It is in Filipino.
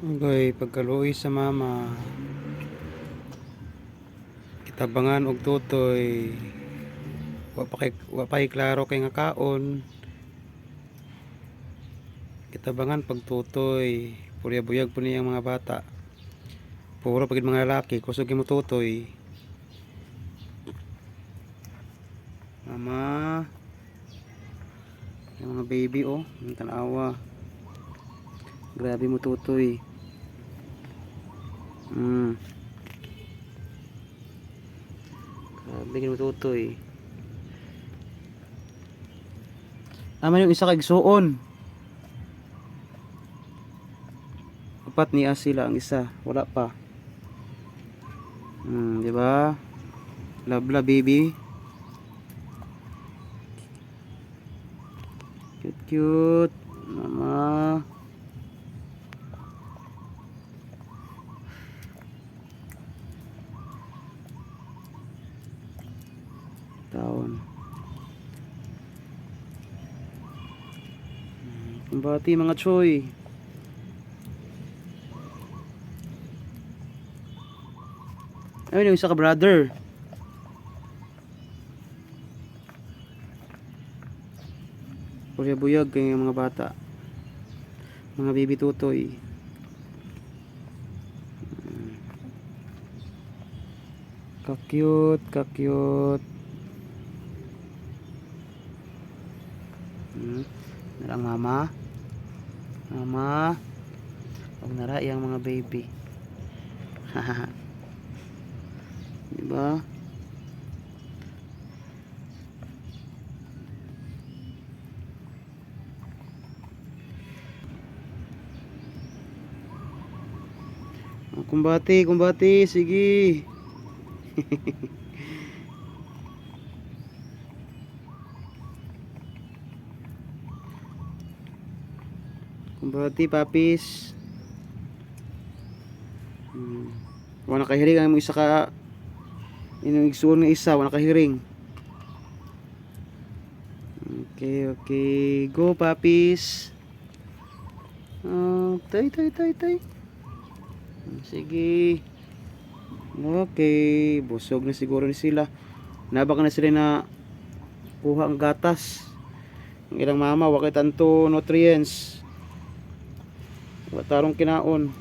Okay, pagkaluoy sa mama, kitabangan og tutoy, wa pa kay klaro kay nga kaon, kitabangan pagtutoy, purya-buyag po niyang mga bata. Puro pagid mga lalaki, kusog mo tutoy. Mama, yung mga baby oh, ang tanawa. Grabe mo tutoy. Grabe mo tutoy. Naman yung isa kay igsuon. Apat niya sila ang isa, wala pa. Di ba? Love baby. Cute cute. Mama. Taon. Kumbati mga choy. Ayun yung isa ka brother. Purya-buyag kay mga bata. Mga baby tutoy. Ka-cute, ka-cute. Narang mama. Mama. Huwag nara yung mga baby. Hahaha. Diba? Kumbati, kumbati, sige. Kumbati, papis. Wala nakahiring ang isa ka. Inong igsuon ng isa, wala nakahiring. Okay, okay. Go, papis. Tay. Sige. Okay. Busog na siguro ni sila. Nabak na sila na kuha ang gatas. Ang ilang mama, wakit tanto nutrients. Watarong kinaon.